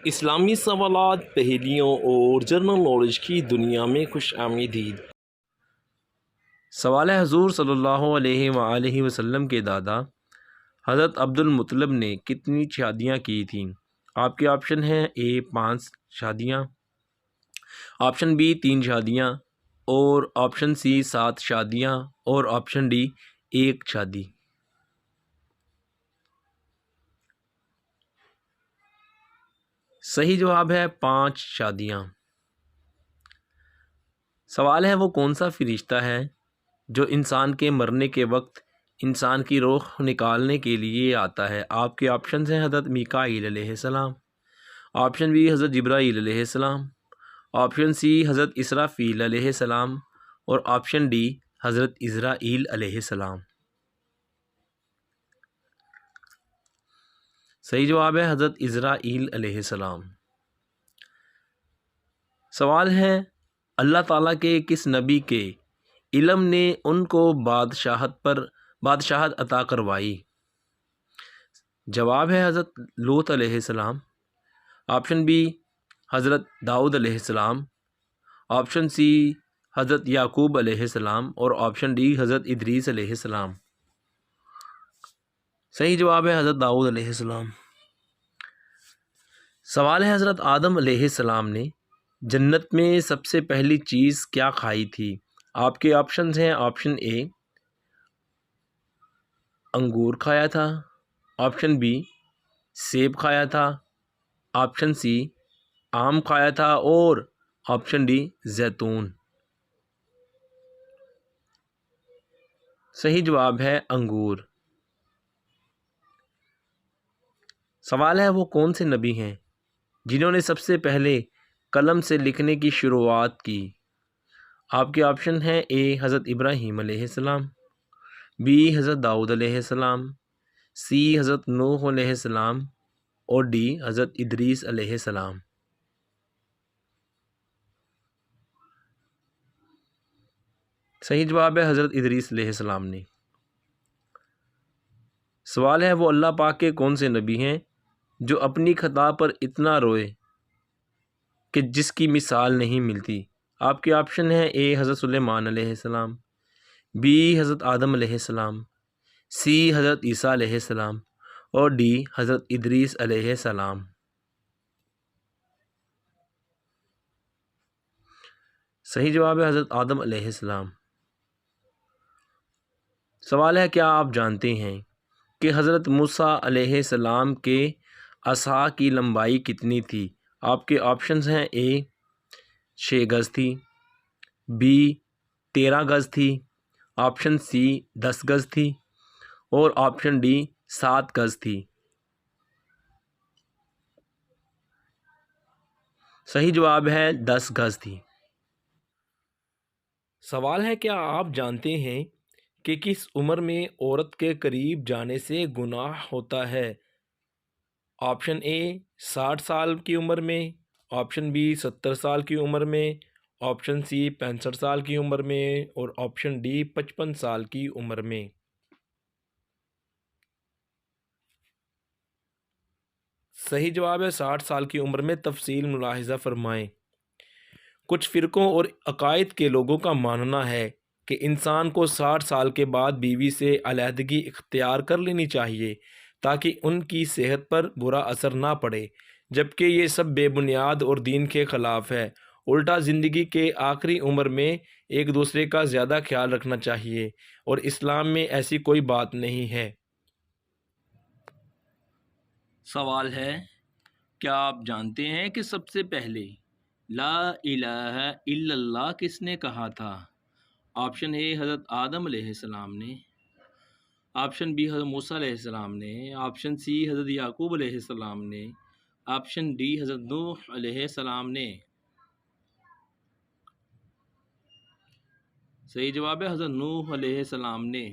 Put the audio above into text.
اسلامی سوالات، پہیلیوں اور جنرل نالج کی دنیا میں خوش آمدید۔ سوال ہے، حضور صلی اللہ علیہ وآلہ وسلم کے دادا حضرت عبد المطلب نے کتنی شادیاں کی تھیں؟ آپ کے آپشن ہیں: اے 5 شادیاں، آپشن بی 3 شادیاں، اور آپشن سی 7 شادیاں، اور آپشن ڈی 1 شادی۔ صحیح جواب ہے 5 شادیاں۔ سوال ہے، وہ کون سا فرشتہ ہے جو انسان کے مرنے کے وقت انسان کی روح نکالنے کے لیے آتا ہے؟ آپ کے آپشنز ہیں: حضرت میکائیل علیہ السلام، آپشن بی حضرت جبرائیل علیہ السلام، آپشن سی حضرت اسرافیل علیہ السلام، اور آپشن ڈی حضرت عزرائیل علیہ السلام۔ صحیح جواب ہے حضرت عزرائیل علیہ السلام۔ سوال ہے، اللہ تعالیٰ کے کس نبی کے علم نے ان کو بادشاہت عطا کروائی؟ جواب ہے حضرت لوط علیہ السلام، آپشن بی حضرت داؤد علیہ السلام، آپشن سی حضرت یعقوب علیہ السلام، اور آپشن ڈی حضرت ادریس علیہ السلام۔ صحیح جواب ہے حضرت داؤد علیہ السلام۔ سوال ہے، حضرت آدم علیہ السلام نے جنت میں سب سے پہلی چیز کیا کھائی تھی؟ آپ کے آپشنز ہیں: آپشن اے انگور کھایا تھا، آپشن بی سیب کھایا تھا، آپشن سی آم کھایا تھا، اور آپشن ڈی زیتون۔ صحیح جواب ہے انگور۔ سوال ہے، وہ کون سے نبی ہیں جنہوں نے سب سے پہلے قلم سے لکھنے کی شروعات کی؟ آپ کے آپشن ہیں: اے حضرت ابراہیم علیہ السلام، بی حضرت داؤد علیہ السلام، سی حضرت نوح علیہ السلام، اور ڈی حضرت ادریس علیہ السلام۔ صحیح جواب ہے حضرت ادریس علیہ السلام نے۔ سوال ہے، وہ اللہ پاک کے کون سے نبی ہیں جو اپنی خطا پر اتنا روئے کہ جس کی مثال نہیں ملتی؟ آپ کے آپشن ہیں: اے حضرت سلیمان علیہ السلام، بی حضرت آدم علیہ السلام، سی حضرت عیسیٰ علیہ السلام، اور ڈی حضرت ادریس علیہ السلام۔ صحیح جواب ہے حضرت آدم علیہ السلام۔ سوال ہے، کیا آپ جانتے ہیں کہ حضرت موسیٰ علیہ السلام کے عصا کی لمبائی کتنی تھی؟ آپ کے آپشنز ہیں: اے 6 گز تھی، بی 13 گز تھی، آپشن سی 10 گز تھی، اور آپشن ڈی 7 گز تھی۔ صحیح جواب ہے 10 گز تھی۔ سوال ہے، کیا آپ جانتے ہیں کہ کس عمر میں عورت کے قریب جانے سے گناہ ہوتا ہے؟ آپشن اے 60 سال کی عمر میں، آپشن بی 70 سال کی عمر میں، آپشن سی 65 سال کی عمر میں، اور آپشن ڈی 55 سال کی عمر میں۔ صحیح جواب ہے 60 سال کی عمر میں۔ تفصیل ملاحظہ فرمائیں۔ کچھ فرقوں اور عقائد کے لوگوں کا ماننا ہے کہ انسان کو 60 سال کے بعد بیوی سے علیحدگی اختیار کر لینی چاہیے تاکہ ان کی صحت پر برا اثر نہ پڑے، جبکہ یہ سب بے بنیاد اور دین کے خلاف ہے۔ الٹا زندگی کے آخری عمر میں ایک دوسرے کا زیادہ خیال رکھنا چاہیے، اور اسلام میں ایسی کوئی بات نہیں ہے۔ سوال ہے، کیا آپ جانتے ہیں کہ سب سے پہلے لا الہ الا اللہ کس نے کہا تھا؟ آپشن اے حضرت آدم علیہ السلام نے، آپشن بی حضرت موسیٰ علیہ السلام نے، آپشن سی حضرت یعقوب علیہ السلام نے، آپشن ڈی حضرت نوح علیہ السلام نے۔ صحیح جواب ہے حضرت نوح علیہ السلام نے۔